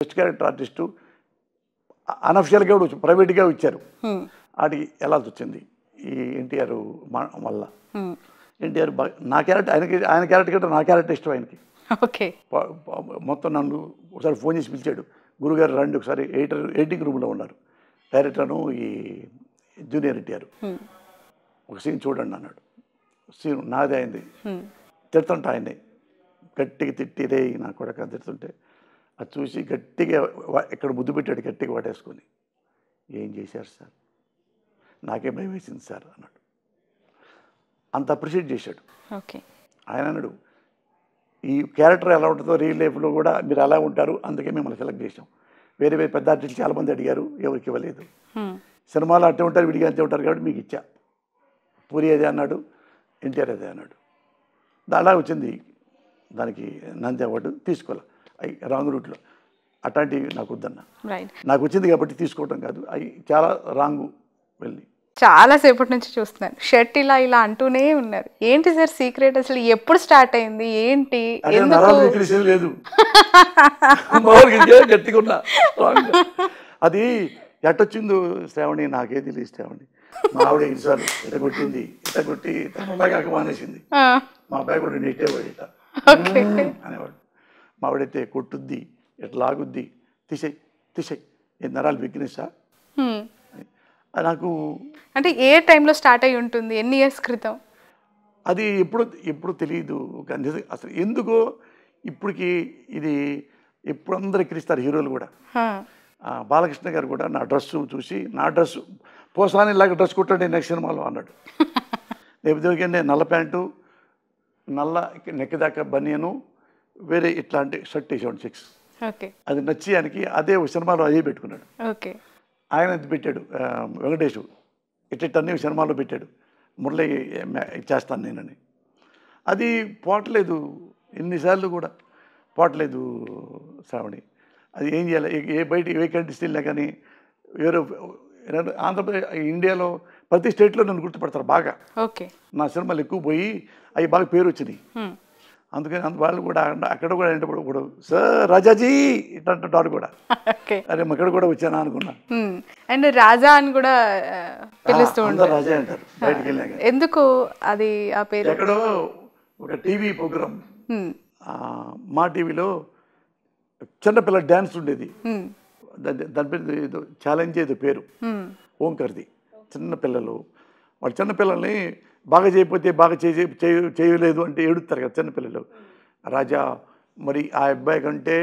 Best character artist అనఫిషియల్గా కూడా ప్రైవేట్గా ఇచ్చారు. వాటికి వెళ్ళాల్సి వచ్చింది ఈ ఎన్టీఆర్ వల్ల. ఎన్టీఆర్ నా క్యారెక్టర్ ఆయన క్యారెక్టర్ కంటే నా క్యారెక్టర్ ఇష్టం ఆయనకి. ఓకే. మొత్తం నన్ను ఒకసారి ఫోన్ చేసి పిలిచాడు, గురుగారు రండి ఒకసారి ఎడిటింగ్ రూమ్లో ఉన్నారు డైరెక్టర్ను ఈ జూనియర్ ఎన్టీఆర్, ఒక సీన్ చూడండి అన్నాడు. సీన్ నాదే అయింది, తిడుతుంటా ఆయన్ని గట్టిగా తిట్టి రే నా కొడక తిడుతుంటే అది చూసి గట్టిగా ఇక్కడ ముద్దు పెట్టాడు, గట్టిగా వాటేసుకొని ఏం చేశారు సార్, నాకే భయం వేసింది సార్ అన్నాడు. అంత అప్రిషియేట్ చేశాడు. ఓకే. ఆయన అన్నాడు ఈ క్యారెక్టర్ ఎలా ఉంటుందో రియల్ లైఫ్లో కూడా మీరు అలా ఉంటారు, అందుకే మిమ్మల్ని సెలెక్ట్ చేసాం. వేరే వేరే పెద్ద ఆర్టిస్టులు చాలామంది అడిగారు, ఎవరికి ఇవ్వలేదు. సినిమాలో అట్టే ఉంటారు, విడిగా అంతే ఉంటారు కాబట్టి మీకు ఇచ్చా. పూరి అదే అన్నాడు, ఎన్టీఆర్ అదే అన్నాడు. అలా వచ్చింది. దానికి నంది అవార్డు తీసుకోవాలి అవి రాంగ్ రూట్లో. అట్లాంటివి నాకు వద్దన్న, నాకు వచ్చింది కాబట్టి తీసుకోవటం కాదు, అవి చాలా రాంగు వెళ్ళి. చాలా సేపటి నుంచి చూస్తున్నాను షర్ట్ ఇలా ఇలా అంటూనే ఉన్నారు. ఏంటి సార్ సీక్రెట్, అసలు ఎప్పుడు స్టార్ట్ అయింది ఏంటి? లేదు గట్టిగా ఉన్నా. అది ఎట్టొచ్చిందో శ్రావణి నాకే తెలియదు. శ్రావణి మా ఆవిడ ఇన్నిసార్లు ఇట కొట్టింది, ఇట కొట్టి తనలాగా మానేసింది. మా అబ్బాయి కూడా నెట్టేవాడు ఇట అనేవాడు. మా ఆవిడైతే కొట్టుద్ది, ఇట్లా లాగుద్ది, తీసేయి తీసేయి, ఏ నరాలు బిగ్గినేసా. నాకు అంటే ఏ టైంలో స్టార్ట్ అయి ఉంటుంది, ఎన్ని ఇయర్స్ క్రితం? అది ఎప్పుడు తెలియదు అసలు ఎందుకో. ఇప్పటికి ఇది ఎప్పుడు అందరు ఎక్కిరిస్తారు హీరోలు కూడా. బాలకృష్ణ గారు కూడా నా డ్రెస్సు చూసి, నా డ్రెస్సు పోసానిలాగా డ్రెస్ కుట్టండి నెక్స్ట్ సినిమాలో అన్నాడు. లేకపోతే నల్ల ప్యాంటు, నల్ల నెక్ దాకా బనియను, వేరే ఇట్లాంటి షర్ట్ వేసేవాడు చెక్స్. ఓకే. అది నచ్చి ఆయనకి అదే ఒక సినిమాలో అదే పెట్టుకున్నాడు. ఓకే. ఆయన పెట్టాడు వెంకటేష్, ఇట్టన్నీ సినిమాలో పెట్టాడు, మురళి చేస్తాను నేనని. అది పోవట్లేదు, ఎన్నిసార్లు కూడా పోవట్లేదు శ్రావణి. అది ఏం చేయాలి, బయట ఏ కంట్రీస్ వెళ్ళినా కానీ వేరే ఆంధ్రప్రదేశ్ ఇండియాలో ప్రతి స్టేట్లో నన్ను గుర్తుపడతారు బాగా. ఓకే. నా సినిమాలు ఎక్కువ పోయి అవి బాగా పేరు వచ్చినాయి. అందుకని వాళ్ళు కూడా అక్కడ కూడా ఏంటప్పుడు సార్ రాజాజీ ఇట్లా అంటుంటారు కూడా. అరే అక్కడ కూడా వచ్చానా అనుకున్నా. అండ్ రాజా అని కూడా పిలుస్తూ ఉంటారు, రాజా అంటారు బయటకు వెళ్ళాక. ఎందుకు అది ఆ పేరు? ఎక్కడో ఒక టీవీ ప్రోగ్రామ్, మా టీవీలో చిన్నపిల్ల డ్యాన్స్ ఉండేది, దాని పేరు ఏదో ఛాలెంజ్ ఏదో పేరు, ఓంకర్ది. చిన్నపిల్లలు వాళ్ళు చిన్నపిల్లల్ని బాగా చేయకపోతే బాగా చేయలేదు అంటే ఏడుస్తారు కదా చిన్నపిల్లలు. రాజా మరి ఆ అబ్బాయి కంటే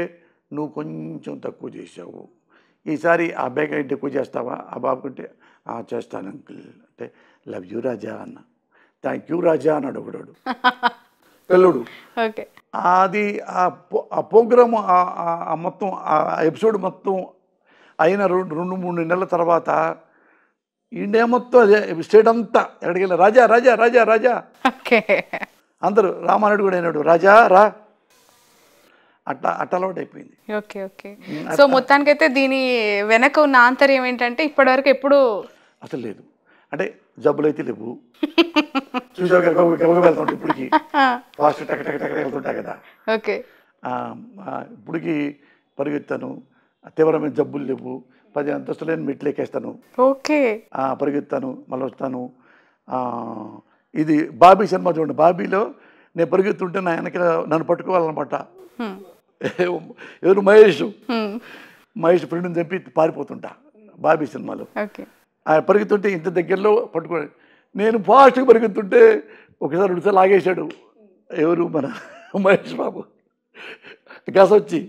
నువ్వు కొంచెం తక్కువ చేసావు, ఈసారి ఆ అబ్బాయి కంటే ఎక్కువ చేస్తావా, ఆ బాబు కంటే చేస్తాను అంకుల్ అంటే లవ్ యూ రాజా అన్న. థ్యాంక్ యూ రాజా అన్నాడు ఒకడు పిల్లడు. అది ఆ ప్రోగ్రాము మొత్తం ఆ ఎపిసోడ్ మొత్తం అయిన 2-3 నెలల తర్వాత ఇండియా మొత్తం అదే, స్టేట్ అంతా ఎక్కడికి వెళ్ళి రాజా రాజా రాజా రాజా అందరూ. రామానుడు కూడా అయినాడు రాజా రా, అట్లా అలవాటు అయిపోయింది. ఓకే. ఓకే. సో మొత్తానికైతే దీని వెనక ఉన్న ఆంతర్యం ఏంటంటే ఇప్పటివరకు ఎప్పుడు అసలు లేదు, అంటే జబ్బులు అయితే లేవు. చూసాక వెళ్తుంటా ఇప్పటికి ఫాస్ట్ టక్ టక్ టక్ వెళ్తుంటా కదా. ఓకే. ఇప్పటికి పరిగెత్తాను, తీవ్రమైన జబ్బులు లేవు, 10 అంతస్తులేని మెట్లు ఎక్కేస్తాను. ఓకే. పరిగెత్తాను, మళ్ళీ వస్తాను. ఇది బాబీ సినిమా చూడండి, బాబీలో నేను పరిగెత్తుంటే నా వెనక నన్ను పట్టుకోవాలన్నమాట. ఎవరు మహేష్ ఫ్రెండ్ని చంపి పారిపోతుంటా బాబీ సినిమాలో. పరిగెత్తుంటే ఇంత దగ్గరలో పట్టుకో, నేను ఫాస్ట్గా పరిగెత్తుంటే ఒకసారి 2 సార్లు ఆగేశాడు ఎవరు మన మహేష్ బాబు. కాసొచ్చి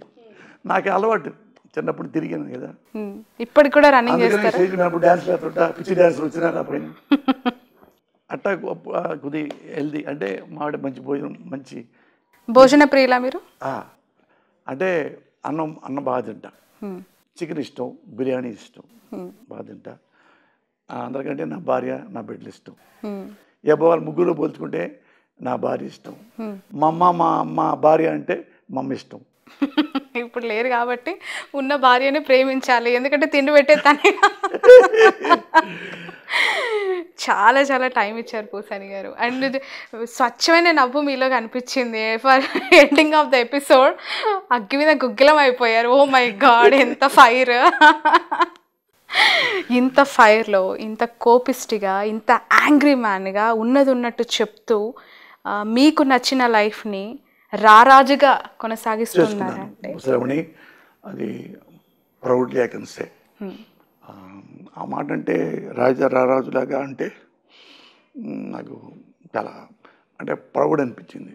నాకు అలవాటు, చిన్నప్పుడు తిరిగాను కదా, ఇప్పటికి కూడా రన్నింగ్ చేస్తారు. డ్యాన్స్ వేస్తుంటా, పిచ్చి డ్యాన్స్ వచ్చినా నా పైన. అట్టా కొద్ది హెల్దీ, అంటే మావిడ మంచి భోజన ప్రియులా మీరు? అంటే అన్నం బాగా తింటా, చికెన్ ఇష్టం, బిర్యానీ ఇష్టం, బాగా తింటా. అందరికంటే నా భార్య నా బిడ్డలు ఇష్టం. వాళ్ళు ముగ్గురు పోల్చుకుంటే నా భార్య ఇష్టం. మా భార్య అంటే మా అమ్మ ఇష్టం. ఇప్పుడు లేరు కాబట్టి ఉన్న భార్యని ప్రేమించాలి, ఎందుకంటే తిండి పెట్టే తనే. చాలా చాలా టైం ఇచ్చారు పూసాని గారు. అండ్ స్వచ్ఛమైన నవ్వు మీలో కనిపించింది. For ending of the episode అగ్గి మీద గుగ్గిలం అయిపోయారు. ఓ మై గాడ్, ఎంత ఫైర్! ఇంత ఫైర్లో, ఇంత కోపిస్టిగా, ఇంత యాంగ్రీ మ్యాన్గా ఉన్నది ఉన్నట్టు చెప్తూ మీకు నచ్చిన లైఫ్ని రారాజుగా కొనసాగిస్తున్నారంటే శ్రవణి, అది ప్రౌడ్లీ ఐ కెన్ సే. ఆ మాట అంటే రారాజులాగా అంటే నాకు చాలా అంటే ప్రౌడ్ అనిపించింది.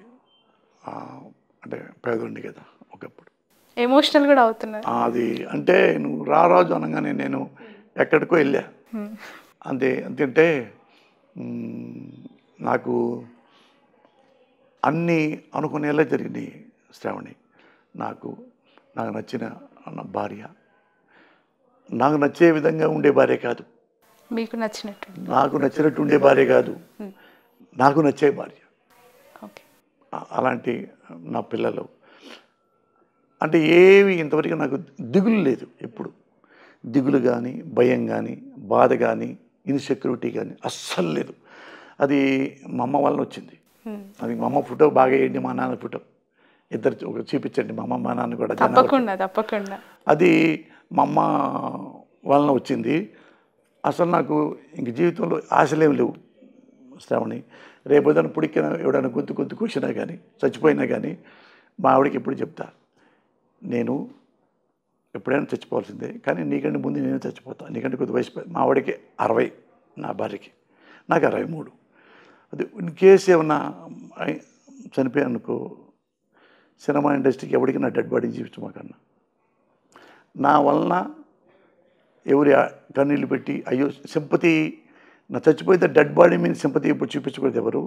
అంటే పేదోండి కదా ఒకప్పుడు, ఎమోషనల్ కూడా అవుతున్నారు. అది అంటే నువ్వు రారాజు అనగానే నేను ఎక్కడికో వెళ్ళా. అంతే నాకు అన్నీ అనుకునేలా జరిగినాయి శ్రావణి. నాకు నచ్చిన భార్య, నాకు నచ్చే విధంగా ఉండే భార్య కాదు, మీకు నచ్చినట్టు, నాకు నచ్చినట్టు ఉండే భార్య కాదు, నాకు నచ్చే భార్య. అలాంటి నా పిల్లలు అంటే ఏవి ఇంతవరకు నాకు దిగులు లేదు. ఎప్పుడు దిగులు కానీ, భయం కానీ, బాధ కానీ, ఇన్సెక్యూరిటీ కానీ అస్సలు లేదు. అది మా అమ్మ వలన వచ్చింది. అది మా అమ్మ ఫోటో బాగా వేయండి, మా నాన్న ఫోటో ఇద్దరు ఒక చూపించండి, మా అమ్మ మా నాన్న కూడా. తప్పకుండా అది మా అమ్మ వలన వచ్చింది. అసలు నాకు ఇంక జీవితంలో ఆశలేం లేవు శ్రావణి. రేపొద్దున పుడికిన ఎవడైనా గొంతు కూర్చున్నా కానీ, చచ్చిపోయినా కానీ మా ఆవిడకి ఎప్పుడు చెప్తా, నేను ఎప్పుడైనా చచ్చిపోవాల్సిందే, కానీ నీకంటే ముందు నేను చచ్చిపోతాను. నీకంటే కొద్ది వయసు, మా ఆవిడకి 60, నా భార్యకి, నాకు 63. అది ఇన్ కేసు ఏమన్నా చనిపోయానుకో, సినిమా ఇండస్ట్రీకి ఎవరికి నా డెడ్ బాడీ చూపించమాకన్నా. నా వలన ఎవరి కన్నీళ్ళు పెట్టి అయ్యో సింపతి, నా చచ్చిపోతే డెడ్ బాడీ మీద సింపతి ఇప్పుడు చూపించకూడదు ఎవరు.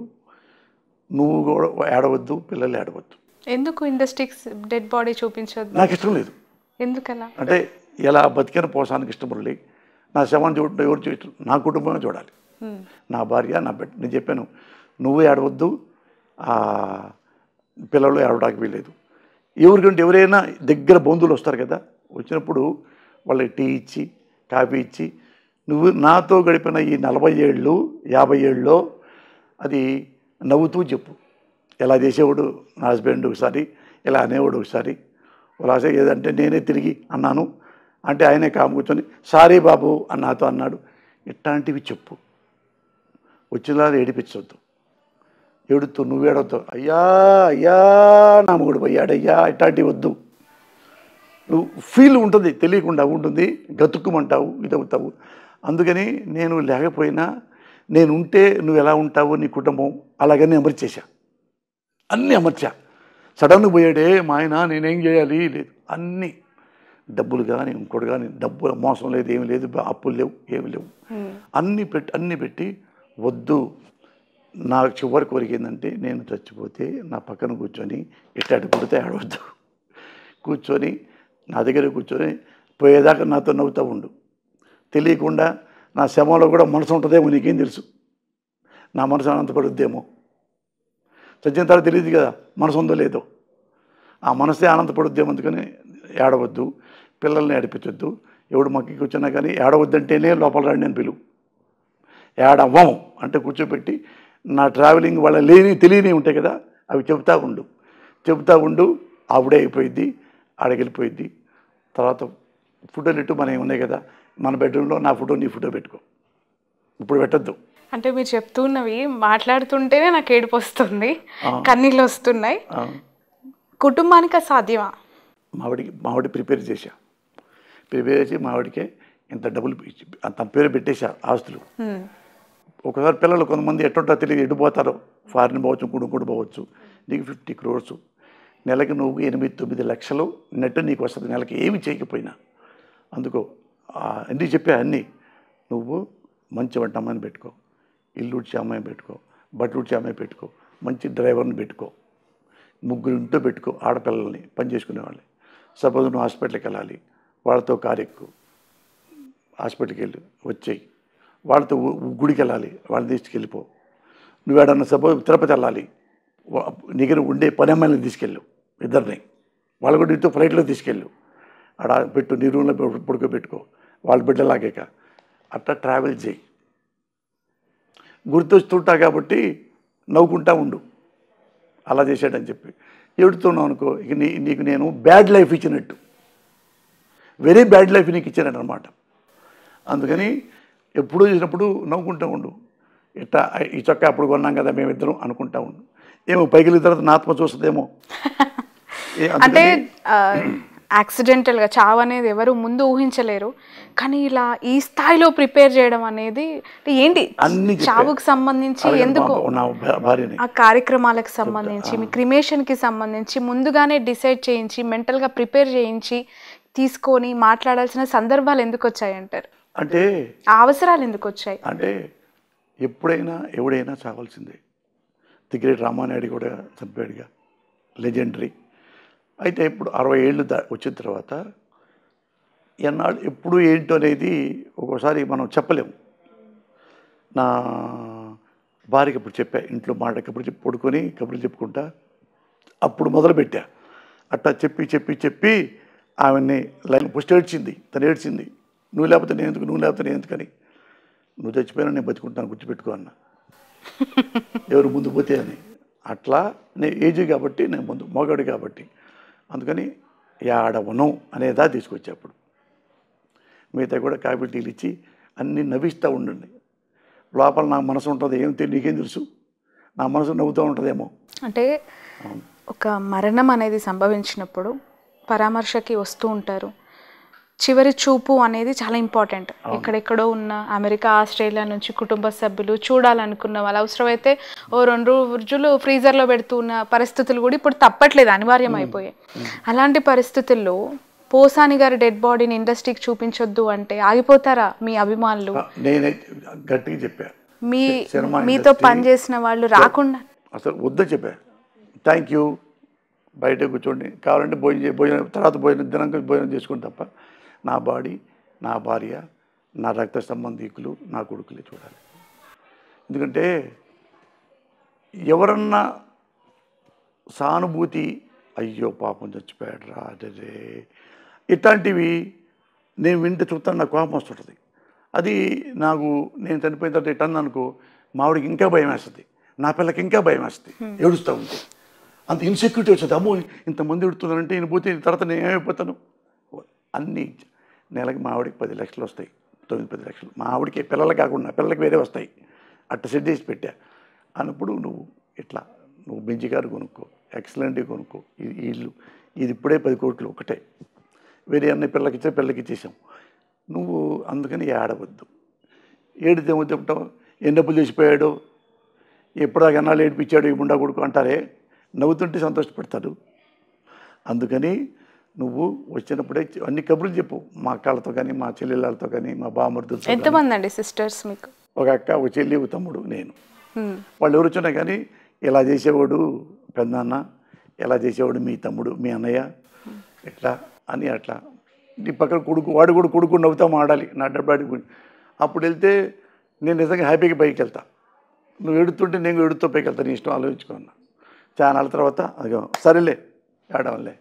నువ్వు కూడా ఏడవద్దు, పిల్లలు ఏడవద్దు. ఎందుకు ఇండస్ట్రీకి డెడ్ బాడీ చూపించవద్దు? నాకు ఇష్టం లేదు. ఎందుకలా అంటే ఎలా బతికిన పోసానికి ఇష్టపడలే. నా శవాన్ని చూడటం ఎవరు చూడటం, నా కుటుంబమే చూడాలి, నా భార్య, నా బిడ్డ. నేను చెప్పాను, నువ్వు ఏడవద్దు, పిల్లలు ఏడవడానికి వీలేదు. ఎవరికంటే ఎవరైనా దగ్గర బంధువులు వస్తారు కదా, వచ్చినప్పుడు వాళ్ళకి టీ ఇచ్చి, కాఫీ ఇచ్చి, నువ్వు నాతో గడిపిన ఈ 40 ఏళ్ళు 50 ఏళ్ళలో అది నవ్వుతూ చెప్పు. ఎలా చేసేవాడు నా హస్బెండ్ ఒకసారి, ఇలా అనేవాడు ఒకసారి, అలాగే ఏదంటే నేనే తిరిగి అన్నాను అంటే ఆయనే కాము కూర్చొని సారీ బాబు అని నాతో అన్నాడు. ఇట్లాంటివి చెప్పు. వచ్చినా ఏడిపించవద్దు, ఏడుతూ నువ్వు ఏడవద్దు, అయ్యా అయ్యా నా మొగుడు పోయాడయ్యా, ఇట్లాంటివి వద్దు. నువ్వు ఫీల్ ఉంటుంది, తెలియకుండా ఉంటుంది, గతుక్కుమంటావు, ఇదవుతావు. అందుకని నేను లేకపోయినా, నేను ఉంటే నువ్వు ఎలా ఉంటావు, నీ కుటుంబం అలాగనే అమర్చేసా, అన్నీ అమర్చా. సడన్గా పోయాడే మా ఆయన, నేనేం చేయాలి లేదు, అన్నీ డబ్బులు కానీ ఇంకోటి కానీ, డబ్బులు మోసం లేదు, ఏమి లేదు, అప్పులు లేవు, ఏమి లేవు, అన్నీ పెట్టి వద్దు. నా చివరి కోరిక ఏంటంటే, నేను చచ్చిపోతే నా పక్కన కూర్చొని ఎట్టాడు పుడితే ఆడవద్దు, కూర్చొని నా దగ్గర కూర్చొని పోయేదాకా నాతో నవ్వుతూ ఉండు. తెలియకుండా నా శవంలో కూడా మనసు ఉంటుందేమో, నీకేం తెలుసు, నా మనసు ఆనందపడుద్దేమో. చచ్చిన తర్వాత తెలియదు కదా మనసు ఉందో లేదో. ఆ మనసే ఆనందపడుద్దేమో, అందుకని ఏడవద్దు, పిల్లల్ని ఏడిపించొద్దు. ఎవడు మక్కి కూర్చున్నా కానీ ఏడవద్దంటేనే లోపల రండి అని పిలువు. ఏడవ్వము అంటే కూర్చోబెట్టి నా ట్రావెలింగ్ వాళ్ళ తెలియని ఉంటాయి కదా, అవి చెబుతూ ఉండు. ఆవిడే అయిపోయింది, ఆడకెళ్ళిపోయింది. తర్వాత ఫోటోలు ఇట్టు మనవి ఉన్నాయి కదా, మన బెడ్రూమ్లో నా ఫోటో నీ ఫోటో పెట్టుకో, ఇప్పుడు పెట్టద్దు. అంటే మీరు చెప్తున్నవి మాట్లాడుతుంటేనే నాకు ఏడుపు వస్తుంది, కన్నీళ్ళు వస్తున్నాయి. కుటుంబానికి సాధ్యమా? మావిడి ప్రిపేర్ చేసి మావిడికే ఇంత డబ్బులు తన పేరు పెట్టేశా, ఆస్తులు. ఒకసారి పిల్లలు కొంతమంది ఎట్టుంటో తెలియదు, ఎడిపోతారో, ఫారిన్ పోవచ్చు, కుడుకుడు పోవచ్చు. నీకు 50 crores, నెలకి నువ్వు 8-9 లక్షలు నెట్ నీకు వస్తుంది నెలకి, ఏమి చేయకపోయినా. అందుకో అన్నీ చెప్పా, అన్నీ నువ్వు మంచి వంట అమ్మాయిని పెట్టుకో, ఇల్లు ఉడ్చే అమ్మాయిని పెట్టుకో, బట్టలు ఉడ్చే అమ్మాయి పెట్టుకో, మంచి డ్రైవర్ని పెట్టుకో, 3 ఇంట్లో పెట్టుకో, ఆడపిల్లల్ని పని చేసుకునేవాళ్ళని. సపోజ్ నువ్వు హాస్పిటల్కి వెళ్ళాలి, వాళ్ళతో కారు ఎక్కువ, హాస్పిటల్కి వెళ్ళి వచ్చేయి. వాళ్ళతో గుడికి వెళ్ళాలి, వాళ్ళని తీసుకెళ్ళిపో. నువ్వు ఏడన్నా సపోజ్ తిరుపతి వెళ్ళాలి, దగ్గర ఉండే పని అమ్మాయిని తీసుకెళ్ళు, ఇద్దరిని, వాళ్ళు కూడా ఇంట్లో ఫ్లైట్లో తీసుకెళ్ళు, ఆడ పెట్టు, నీ రూమ్లో పడుకోబెట్టుకో, వాళ్ళ బిడ్డలాగాక అట్లా ట్రావెల్ చేయి. గుర్తొస్తుంటా కాబట్టి నవ్వుకుంటా ఉండు, అలా చేశాడని చెప్పి ఏడుతున్నావు అనుకో, ఇక నీకు నేను బ్యాడ్ లైఫ్ ఇచ్చినట్టు, వెరీ బ్యాడ్ లైఫ్ నీకు ఇచ్చానట అనమాట. అందుకని ఎప్పుడూ చేసినప్పుడు నవ్వుకుంటూ ఉండు. ఇట్లా ఈ చొక్కా అప్పుడు కొన్నాం కదా మేమిద్దరం అనుకుంటా ఉండు. ఏమో పైకి వెళ్ళిన తర్వాత నా ఆత్మ చూస్తుందేమో. అంటే యాక్సిడెంటల్గా చావు అనేది ఎవరు ముందు ఊహించలేరు, కానీ ఇలా ఈ స్థాయిలో ప్రిపేర్ చేయడం అనేది ఏంటి, అన్ని చావుకు సంబంధించి ఎందుకు, నా భార్యని ఆ కార్యక్రమాలకు సంబంధించి మీ క్రిమేషన్కి సంబంధించి ముందుగానే డిసైడ్ చేయించి మెంటల్గా ప్రిపేర్ చేయించి తీసుకొని మాట్లాడాల్సిన సందర్భాలు ఎందుకు వచ్చాయి అంటారు? అంటే ఆ అవసరాలు ఎందుకు వచ్చాయి అంటే ఎప్పుడైనా ఎవడైనా చావాల్సిందే. ది గ్రేట్ రామానాయుడు కూడా చనిపోయాడుగా, లెజెండరీ. అయితే ఇప్పుడు 60 ఏళ్ళు వచ్చిన తర్వాత ఎన్నాళ్ళు ఎప్పుడు ఏంటో అనేది ఒక్కోసారి మనం చెప్పలేము. నా భార్యకి ఇప్పుడు చెప్పా, ఇంట్లో మాట కబుర్లు పడుకొని కబుర్లు చెప్పుకుంటా అప్పుడు మొదలుపెట్టా. అట్లా చెప్పి చెప్పి చెప్పి ఆమెని లైన్ ఫస్ట్ ఏడ్చింది, తను ఏడ్చింది. నువ్వు లేకపోతే నేను ఎందుకు, నువ్వు లేకపోతే నేను ఎందుకని, నువ్వు చచ్చిపోయినా నేను బతుకుంటాను గుర్తుపెట్టుకో అన్న, ఎవరు ముందు పోతే అని. అట్లా నేను ఏజ్ కాబట్టి, నేను ముందు మగాడు కాబట్టి, అందుకని ఆడవను అనేదా తీసుకొచ్చా. అప్పుడు మిగతా కూడా కాఫీ టీలు ఇచ్చి అన్నీ నవ్విస్తూ ఉండండి. లోపల నా మనసు ఉంటుంది, నీకేం తెలుసు, నా మనసు నవ్వుతూ ఉంటుందేమో. అంటే ఒక మరణం అనేది సంభవించినప్పుడు పరామర్శకి వస్తూ ఉంటారు. చివరి చూపు అనేది చాలా ఇంపార్టెంట్. ఎక్కడెక్కడో ఉన్న అమెరికా, ఆస్ట్రేలియా నుంచి కుటుంబ సభ్యులు చూడాలనుకున్న వాళ్ళు అవసరమైతే ఓ 2 రోజులు ఫ్రీజర్లో పెడుతున్న పరిస్థితులు కూడా ఇప్పుడు తప్పట్లేదు, అనివార్యం అయిపోయాయి. అలాంటి పరిస్థితుల్లో పోసాని గారి డెడ్ బాడీని ఇండస్ట్రీకి చూపించొద్దు అంటే ఆగిపోతారా మీ అభిమానులు? నేనే గట్టిగా చెప్పా, మీతో పనిచేసిన వాళ్ళు రాకుండా అసలు వద్దని చెప్పా. థ్యాంక్ యూ, బయట కూర్చోండి, కావాలంటే భోజనం తర్వాత దినంగా భోజనం చేసుకుని తప్ప నా బాడీ, నా భార్య, నా రక్త సంబంధికులు, నా కొడుకులే చూడాలి. ఎందుకంటే ఎవరన్నా సానుభూతి, అయ్యో పాపం చచ్చిపోయాడు రా అదే ఇట్లాంటివి నేను వింటే చూస్తాను, నాకు కోపం వస్తుంటుంది. అది నాకు నేను చనిపోయిన తర్వాత ఇట్లా అనుకో, మావిడికి ఇంకా భయం వేస్తుంది, నా పిల్లకి ఇంకా భయం వేస్తుంది, ఏడుస్తూ ఉంటే అంత ఇన్సెక్యూరిటీ వచ్చింది. అమ్మో ఇంతమంది ఎడుతున్నారంటే నేను పోతే తర్వాత నేను ఏమైపోతాను. అన్నీ నెలకి మా ఆవిడకి 10 లక్షలు వస్తాయి, 9-10 లక్షలు మా ఆవిడకి, పిల్లలు కాకుండా పిల్లలకి వేరే వస్తాయి. అట్ట సెట్ చేసి పెట్టా అన్నప్పుడు నువ్వు బెంచి కారు కొనుక్కో, ఎక్సలెంట్గా కొనుక్కో, ఇది ఇల్లు, ఇది ఇప్పుడే 10 కోట్లు ఒకటే, వేరే అన్ని పిల్లలకి ఇచ్చేసాం. నువ్వు అందుకని ఏడవద్దు. ఏడితే ఏమో చెప్తావు, ఎన్నప్పులు చేసిపోయాడు, ఎప్పుడాక ఎన్నాళ్ళు ఏడిపించాడు ఈ ముండా కొడుకు అంటారే, నవ్వుతుంటే సంతోషపడతాడు. అందుకని నువ్వు వచ్చినప్పుడే అన్ని కబుర్లు చెప్పు, మా అక్కలతో కానీ, మా చెల్లెళ్ళతో కానీ, మా బామర్దులతో. ఎంతమంది అండి సిస్టర్స్ మీకు? ఒక అక్క, ఒక చెల్లి, ఒక తమ్ముడు, నేను. వాళ్ళు ఎవరు వచ్చినా కానీ ఇలా చేసేవాడు పెద్దనాన్న, ఎలా చేసేవాడు మీ తమ్ముడు, మీ అన్నయ్య, ఎట్లా అని అట్లా. నీ పక్కన కొడుకు, వాడు కూడా కొడుకు నవ్వుతా ఆడాలి నా డబ్బాడికి. అప్పుడు వెళ్తే నేను నిజంగా హ్యాపీగా పైకి వెళ్తా. నువ్వు ఎడుతుంటే నేను ఎడుతూ పైకి వెళ్తాను, నీ ఇష్టం ఆలోచించుకున్నా. చాలా నాళ్ళ తర్వాత అది సరేలే ఏడవలే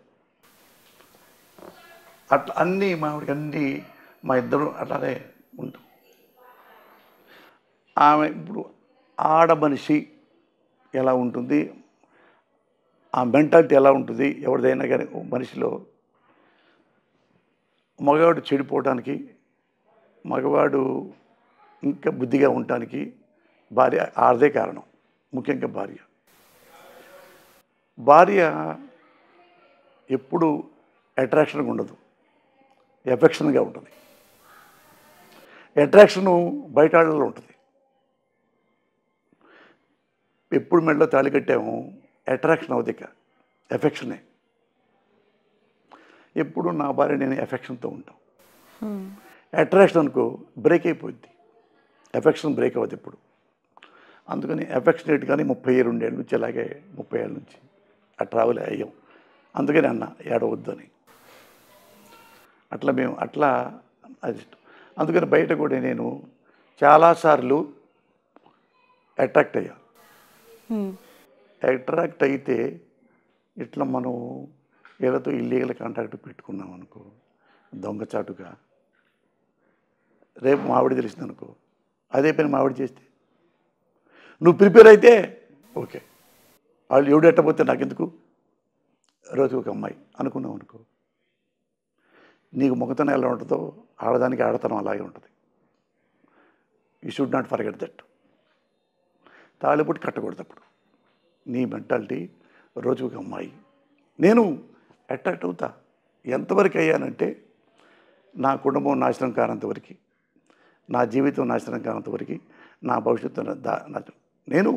అట్లా అన్నీ మావిడికి అన్నీ మా ఇద్దరు అట్లానే ఉంటాం. ఆమె ఇప్పుడు ఆడ మనిషి ఎలా ఉంటుంది, ఆ మెంటాలిటీ ఎలా ఉంటుంది ఎవరిదైనా కానీ మనిషిలో, మగవాడు చెడిపోవడానికి, మగవాడు ఇంకా బుద్ధిగా ఉండటానికి భార్య ఆడదే కారణం. ముఖ్యంగా భార్య ఎప్పుడు అట్రాక్షన్గా ఉండదు, ఎఫెక్షన్గా ఉంటుంది. అట్రాక్షను బయట ఆడలో ఉంటుంది. ఎప్పుడు మెడలో తాళి కట్టాము అట్రాక్షన్ అవుతుంది, ఇక ఎఫెక్షనే. ఎప్పుడు నా భార్య నేను ఎఫెక్షన్తో ఉంటాం. అట్రాక్షన్ అనుకో బ్రేక్ అయిపోద్ది, ఎఫెక్షన్ బ్రేక్ అవ్వదు ఎప్పుడు. అందుకని ఎఫెక్షనేట్ కానీ 32 ఏళ్ళ నుంచి, అలాగే 30 ఏళ్ళ నుంచి ఆ ట్రావెల్ అయ్యాం. అందుకని అన్న ఏడవద్దని అట్లా మేము అట్లా అది. అందుకని బయట కూడా నేను చాలాసార్లు అట్రాక్ట్ అయ్యా. అట్రాక్ట్ అయితే ఇట్లా మనం వీళ్ళతో ఇల్లీగల్ కాంటాక్ట్ పెట్టుకున్నాం అనుకో, దొంగచాటుగా, రేపు మావిడి తెలిసింది అనుకో, అదే పని మావిడి చేస్తే నువ్వు ప్రిపేర్ అయితే ఓకే, వాళ్ళు ఎవడు ఎట్టపోతే నాకెందుకు, రోజు ఒక అమ్మాయి అనుకున్నావు అనుకో, నీకు మొగతనం ఎలా ఉంటుందో ఆడదానికి ఆడతనం అలాగే ఉంటుంది. You should not forget that. తాళిపుట్టి కట్టకూడదు అప్పుడు. నీ మెంటాలిటీ రోజు ఒక అమ్మాయి. నేను అట్రాక్ట్ అవుతా. ఎంతవరకు అయ్యానంటే నా కుటుంబం నాశనం కానంతవరకు, నా జీవితం నాశనం కానంతవరకు, నా భవిష్యత్తు నేను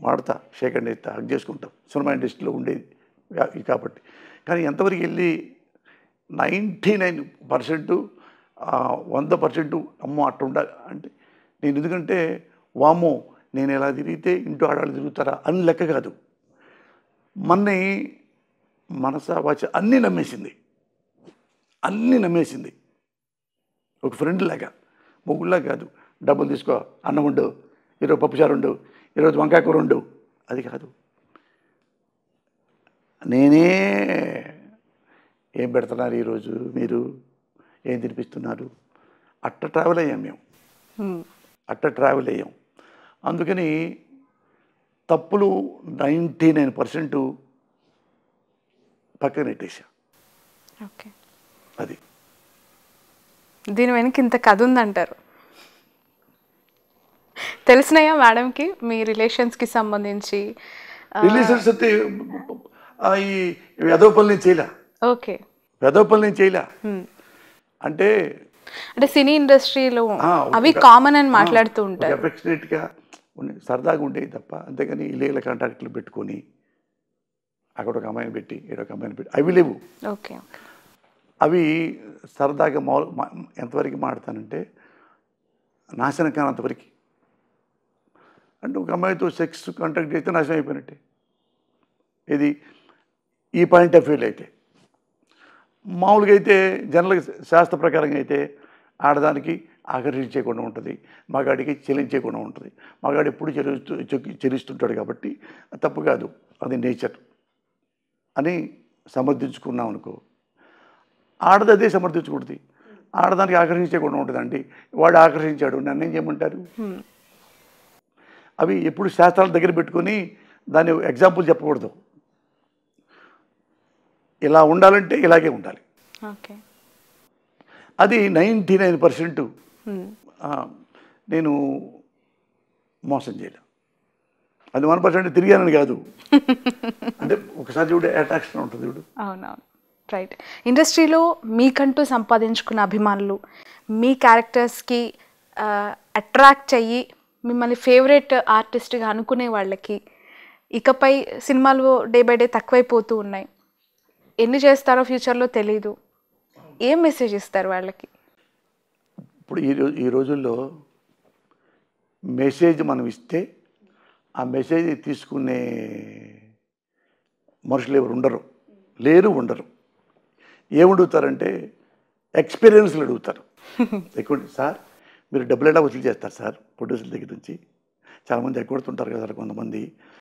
మాడతా, షేక్ అండ్ ఇస్తా, హక్ చేసుకుంటా. సినిమా ఇండస్ట్రీలో ఉండేది కాబట్టి. కానీ ఎంతవరకు వెళ్ళి 99% 100% అమ్మో అట్లా ఉండాలి అంటే నేను, ఎందుకంటే వామో నేను ఎలా తిరిగితే ఇంటూ ఆడాళ్ళు తిరుగుతారా అని లెక్క కాదు. మన్ని మనస వాచ అన్నీ నమ్మేసింది, అన్నీ నమ్మేసింది. ఒక ఫ్రెండ్ లాగా, మొగుళ్ళ కాదు. డబ్బులు తీసుకో, అన్నం ఉండు, ఈరోజు పప్పుచారు ఉండు, ఈరోజు వంకాయ కూర ఉండు, అది కాదు. నేనే ఏం పెడుతున్నారు ఈరోజు, మీరు ఏం తినిపిస్తున్నారు, అట్ట ట్రావెల్ అయ్యాం మేము, అట్ట ట్రావెల్ అయ్యాం. అందుకని తప్పులు 99% పక్కన పెట్టేసా. ఓకే, అది దీని వెనక ఇంత కథ ఉందంటారు. తెలిసినాయా మేడంకి మీ రిలేషన్స్కి సంబంధించి? రిలేషన్స్ అయితే ఈ వెదవపల్లి నేను చేయలే. ఓకే, వెదవపల్లి నేను చేయలే. అంటే అంటే సినీ ఇండస్ట్రీలో అవి కామన్ అని మాట్లాడుతూ ఉంటారు. అఫెక్షనేట్గా సరదాగా ఉండేది తప్ప, అంతేగాని ఇల్లీగల్ కాంట్రాక్ట్లు పెట్టుకొని అక్కడ ఒక అమ్మాయిని పెట్టి ఇక్కడ ఒక అమ్మాయిని పెట్టి అవి లేవు. ఓకే, అవి సరదాగా ఎంతవరకు మాడతానంటే నాశనం కానంతవరకు. అంటే ఒక అమ్మాయితో సెక్స్ కాంటాక్ట్ అయితే నాశనం అయిపోయినట్టే. ఇది ఈ పాయింట్ ఆఫ్ వ్యూలో అయితే. మామూలుగా అయితే జనరల్గా శాస్త్ర ప్రకారంగా అయితే ఆడదానికి ఆకర్షించకుండా ఉంటుంది, మగాడికి చెల్లించకుండా ఉంటుంది. మగాడు ఎప్పుడు చెల్లిస్తుంటాడు కాబట్టి తప్పు కాదు, అది నేచర్ అని సమర్థించుకున్నాం అనుకో. ఆడది అదే సమర్థించకూడదు. ఆడదానికి ఆకర్షించకుండా ఉంటుందండి. వాడు ఆకర్షించాడు, నన్ను ఏం చేయమంటారు? అవి ఎప్పుడు శాస్త్రాల దగ్గర పెట్టుకొని దాని ఎగ్జాంపుల్ చెప్పకూడదు. ఇలా ఉండాలంటే ఇలాగే ఉండాలి. ఓకే, అది 99% నేను మోసం చేయలే. అది 1% తిరిగానని కాదు. అంటే ఒకసారి చూడు అట్రాక్షన్ ఉంటుంది చూడు. అవునవును, రైట్. ఇండస్ట్రీలో మీకంటూ సంపాదించుకున్న అభిమానులు, మీ క్యారెక్టర్స్కి అట్రాక్ట్ అయ్యి మిమ్మల్ని ఫేవరెట్ ఆర్టిస్ట్గా అనుకునే వాళ్ళకి ఇకపై సినిమాలు డే బై డే తక్కువైపోతూ ఉన్నాయి. ఎన్ని చేస్తారో ఫ్యూచర్లో తెలీదు. ఏం మెసేజ్ ఇస్తారు వాళ్ళకి? ఇప్పుడు ఈ రోజుల్లో మెసేజ్ మనం ఇస్తే ఆ మెసేజ్ తీసుకునే మనుషులు ఎవరు ఉండరు. ఏమడుగుతారంటే ఎక్స్పీరియన్స్లు అడుగుతారు. ఎక్కువ సార్ మీరు డబ్బులు ఎలా వసూలు చేస్తారు సార్? ప్రొడ్యూసర్ దగ్గర నుంచి చాలామంది ఎగ్గొడుతుంటారు కదా సార్ కొంతమంది.